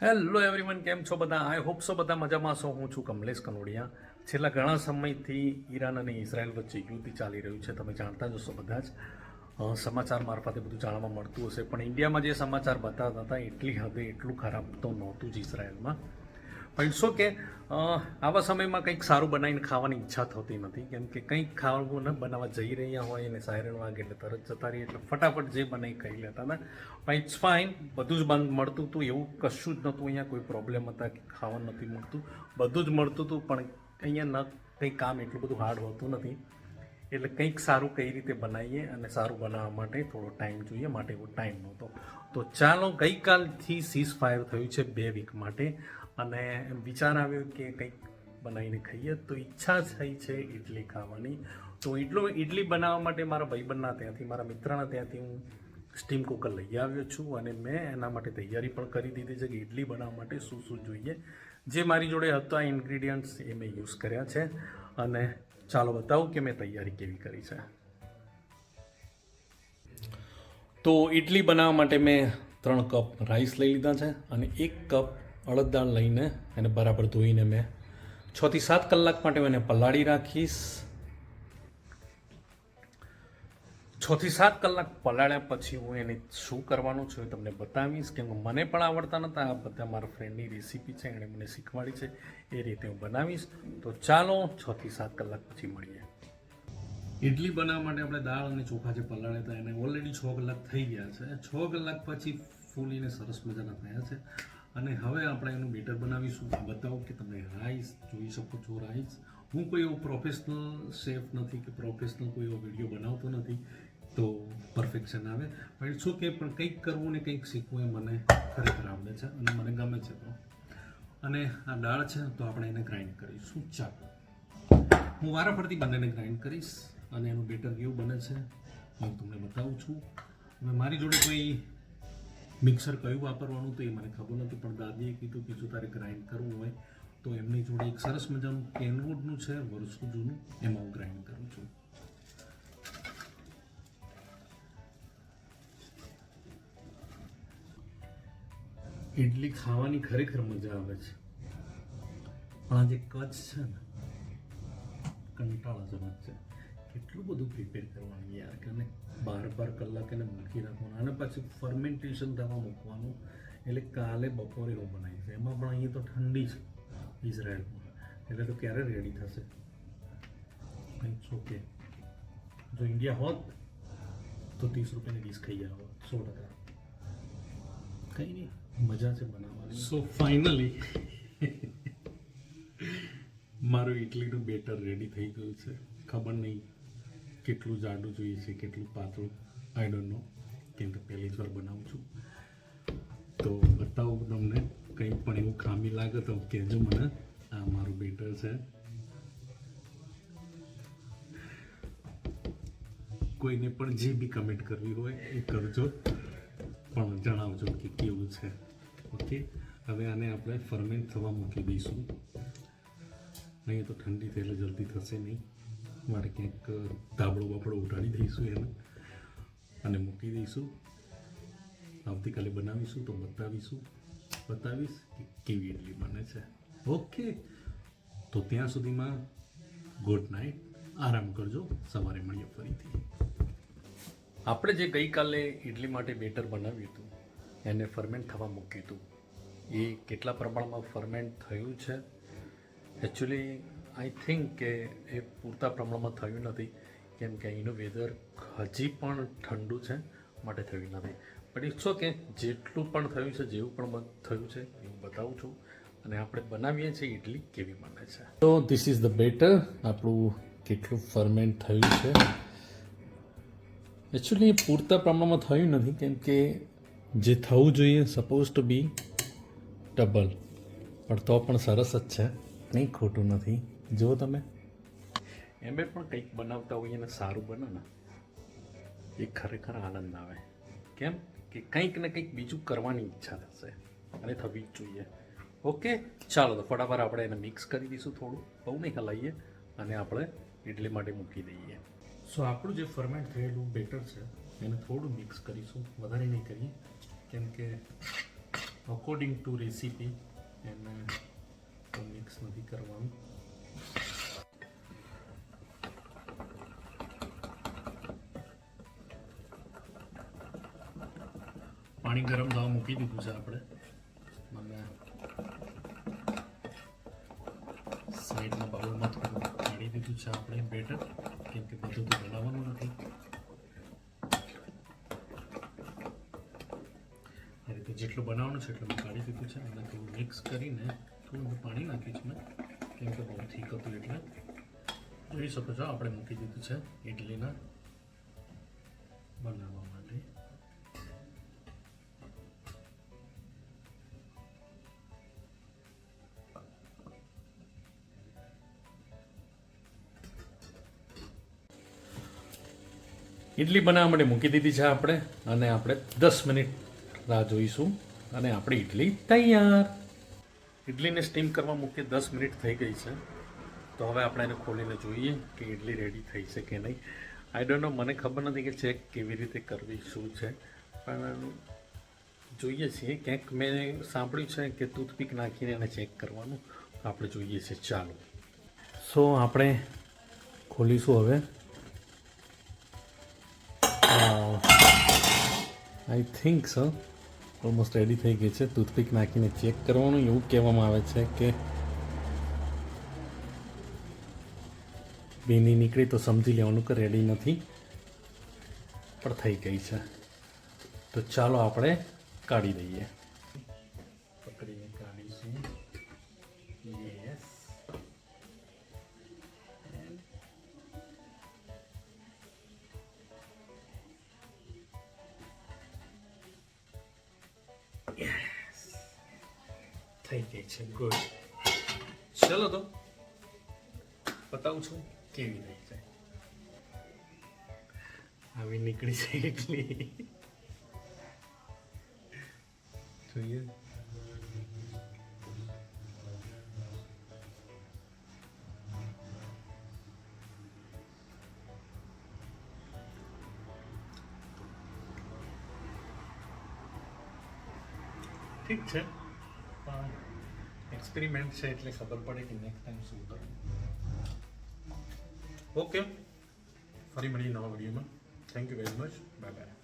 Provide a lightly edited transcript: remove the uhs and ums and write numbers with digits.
Hello everyone, કેમ છો બધા? આઈ હોપ સો બધા મજામાં છો. હું છું કમલેશ કનોડિયા. છેલ્લા ઘણા સમયથી ઈરાન અને ઇઝરાયલ વચ્ચે યુદ્ધ ચાલી રહ્યું છે. તમે જાણતા જ હશો બધા જ. સમાચાર મારફતે બધું જાણવા મળતું હશે, પણ ઇન્ડિયામાં જે સમાચાર બતાવતા હતા એટલી હદે એટલું ખરાબ તો નહોતું જ ઇઝરાયલમાં. પણ શું કે આવા સમયમાં કંઈક સારું બનાવીને ખાવાની ઈચ્છા થતી નથી, કેમ કે કંઈક ખાવાનું ન બનાવવા જઈ રહ્યા હોય અને સાયરન વાગે એટલે તરત જતા રહીએ, એટલે ફટાફટ જે બનાવી ખાઈ લેતા હતા. પણ ઇટ્સ ફાઇન, બધું જ બંધ મળતું હતું, એવું કશું જ નહોતું. અહીંયા કોઈ પ્રોબ્લેમ હતા કે ખાવાનું નથી મળતું, બધું જ મળતું હતું. પણ અહીંયા કંઈ કામ એટલું બધું હાર્ડ હોતું નથી, એટલે કંઈક સારું કઈ રીતે બનાવીએ અને સારું બનાવવા માટે થોડો ટાઈમ જોઈએ, માટે એવો ટાઈમ નહોતો. તો ચાલો, ગઈકાલથી સીઝ ફાયર થયું છે 2 વીક માટે, અને વિચાર આવ્યો કે કંઈક બનાવીને ખાઈએ. તો ઈચ્છા થઈ છે ઇડલી ખાવાની. તો ઇડલી બનાવવા માટે મારા ભાઈબંધના ત્યાંથી, મારા મિત્રના ત્યાંથી હું સ્ટીમ કુકર લઈ આવ્યો છું, અને મેં એના માટે તૈયારી પણ કરી દીધી છે કે ઇડલી બનાવવા માટે શું શું જોઈએ. જે મારી જોડે હતા ઇન્ગ્રીડિયન્ટ્સ એ મેં યુઝ કર્યા છે, અને ચાલો બતાવું કે મેં તૈયારી કેવી કરી છે. તો ઇડલી બનાવવા માટે મેં 3 કપ રાઈસ લઈ લીધા છે, અને 1 કપ અડદ દાળ લઈને એને બરાબર ધોઈને મેં 6 થી 7 કલાક માટે એને પલાળી રાખીશ. 6 થી 7 કલાક પલાળ્યા પછી હું એને શું કરવાનું છે એ તમને બતાવીશ, કેમ કે મને પણ આવડતા નહોતા. આ બધા મારા ફ્રેન્ડની રેસીપી છે, એણે મને શીખવાડી છે, એ રીતે હું બનાવીશ. તો ચાલો 6 થી 7 કલાક પછી મળીએ. ઇડલી બનાવવા માટે આપણે દાળ અને ચોખા જે પલાળ્યા હતા એને ઓલરેડી 6 કલાક થઈ ગયા છે. 6 કલાક પછી ફૂલીને સરસ મજાના થયા છે, અને હવે આપણે એનું બેટર બનાવીશું. બતાવું કે તમે રાઈસ જોઈ શકો છો. રાઈસ, હું કોઈ એવો પ્રોફેશનલ શેફ નથી કે પ્રોફેશનલ કોઈ એવો વિડીયો બનાવતો નથી તો પરફેક્શન આવે. પણ શું કે પણ કંઈક કરવું ને કંઈક શીખવું એ મને ખરેખર આવડે છે અને મને ગમે છે. તો અને આ દાળ છે તો આપણે એને ગ્રાઇન્ડ કરીશું. ચાલો, હું વારાફરતી બંનેને ગ્રાઇન્ડ કરીશ અને એનું બેટર કેવું બને છે હું તમને બતાવું છું. હવે મારી જોડે કોઈ મિક્સર કયું વાપરવાનું તો એ મને ખબર નથી, પણ દાદીએ કીધું કે જો તારે ગ્રાઇન્ડ કરવું હોય તો એમની જોડે એક સરસ મજાનું કેનવુડનું છે, વર્ષો જૂનું, એમાં હું ગ્રાઇન્ડ કરું છું. ઇડલી ખાવાની ખરેખર મજા આવે છે, પણ આ જે કચ્છ છે ને કંટાળાજનક છે. કેટલું બધું પ્રિપેર કરવાનું યાર, કે 12 કલાક એને મૂકી રાખવાનું, અને પછી ફર્મેન્ટેશન થવા મૂકવાનું. એટલે કાલે બપોરે હું બનાવીશ, એમાં પણ અહીંયા તો ઠંડી છે ઇઝરાયલમાં, એટલે તો ક્યારે રેડી થશે? It's okay. જો ઇન્ડિયા હોત તો 30 રૂપિયાની ડીશ ખાઈ આવો 100%. કંઈ નહીં, મજા છે બનાવવાની. સો ફાઇનલી મારું ઇડલીનું બેટર રેડી થઈ ગયું છે. ખબર નહીં કેટલું જાડું જોઈએ છે, કેટલું પાતળું, આઈ ડોન્ટ નો, કેમ કે પહેલી જ વાર બનાવું છું. તો બતાવું તમને. કંઈ પણ એવું ખામી લાગે તો કહેજો મને. આ મારું બેટર છે. કોઈને પણ જે બી કમેન્ટ કરવી હોય એ કરજો, પણ જણાવજો કે કેવું છે. ઓકે, હવે આને આપણે ફર્મેન્ટ થવા મૂકી દઈશું. નહીં તો ઠંડી થઈ એટલે જલ્દી થશે નહીં. મારે ક્યાંક ધાબળો બાબળો ઉઠાડી દઈશું એને અને મૂકી દઈશું. આવતીકાલે બનાવીશું તો બતાવીશ કે કેવી ઇડલી બને છે. ઓકે, તો ત્યાં સુધીમાં ગુડ નાઇટ, આરામ કરજો. સવારે મળીએ ફરીથી. આપણે જે ગઈકાલે ઇડલી માટે બેટર બનાવ્યું હતું એને ફર્મેન્ટ થવા મૂક્યું હતું, એ કેટલા પ્રમાણમાં ફર્મેન્ટ થયું છે? એકચ્યુઅલી આઈ થિંક કે એ પૂરતા પ્રમાણમાં થયું નથી, કેમ કે અહીંનું વેધર હજી પણ ઠંડુ છે, માટે થયું નથી. બટ ઇટ્સ ઓકે, જેટલું પણ થયું છે, જેવું પણ થયું છે એવું બતાવું છું, અને આપણે બનાવીએ છીએ ઇડલી કેવી બને છે. તો ધીસ ઇઝ ધ બેટર. આપણું કેટલું ફર્મેન્ટ થયું છે. એકચ્યુઅલી પૂરતા પ્રમાણમાં થયું નથી, કેમ કે જે થવું જોઈએ સપોઝ ટુ બી ડબલ, પણ તો પણ સરસ જ છે, કંઈ ખોટું નથી. જુઓ તમે, એમે પણ કંઈક બનાવતા હોઈએ ને સારું બને ને એ ખરેખર આનંદ આવે. કેમ કે કંઈક ને કંઈક બીજું કરવાની ઈચ્છા થશે, અને થવી જ જોઈએ. ઓકે, ચાલો તો ફટાફટ આપણે એને મિક્સ કરી દઈશું. થોડું, બહુ નહીં હલાવીએ, અને આપણે ઇડલી માટે મૂકી દઈએ. સો આપણું જે ફર્મેન્ટ થયેલું બેટર છે એને થોડું મિક્સ કરીશું, વધારે નહીં કરીએ, કેમ કે અકોર્ડિંગ ટુ રેસીપી એને મિક્સ નથી કરવાનું. પાણી ગરમ થવા મૂકી દીધું છે આપણે અને સાઈડના બાઉલમાં થોડું કાઢી દીધું છે આપણે બેટર, કેમ કે બધું તો બનાવવાનું નથી. આ રીતે જેટલું બનાવવાનું છે એટલું મેં કાઢી દીધું છે અને થોડું મિક્સ કરીને થોડું પાણી નાખ્યું છે મેં, કેમ કે બહુ થીક હતું એટલે. જોઈ શકો છો આપણે મૂકી દીધું છે ઇડલીના બનાવવા માટે. ઇડલી બનાવવા માટે મૂકી દીધી છે આપણે અને આપણે 10 મિનિટ રાહ જોઈશું અને આપણી ઇડલી તૈયાર. ઇડલીને સ્ટીમ કરવા મૂકી 10 મિનિટ થઈ ગઈ છે, તો હવે આપણે એને ખોલીને જોઈએ કે ઇડલી રેડી થઈ છે કે નહીં. આઈ ડોન્ટ નો, મને ખબર નથી કે ચેક કેવી રીતે કરવી શું છે, પણ જોઈએ છીએ. ક્યાંક મેં સાંભળ્યું છે કે ટૂથપીક નાખીને એને ચેક કરવાનું, આપણે જોઈએ છીએ. ચાલો, સો આપણે ખોલીશું હવે. I think so almost ready થઈ ગઈ છે. ટૂથપીક નાખીને ચેક કરવાનું, એવું કહેવામાં આવે છે કે બેની નીકળી તો સમજી લેવાનું કે રેડી નથી, પણ થઈ ગઈ છે. તો ચાલો આપણે કાઢી દઈએ. પકડીને કાઢીશું. યસ, થઈ ગઈ છે. ગુડ. ચલો તો બતાવું છું કેવી થઈ જાય. આવી નીકળી છે એટલી. જોઈએ. ઠીક છે, પણ એક્સપેરિમેન્ટ છે એટલે ખબર પડે કે નેક્સ્ટ ટાઈમ શું કરવું. ઓકે, ફરી મળીએ નવા વિડીયોમાં. Thank you very much. Bye bye.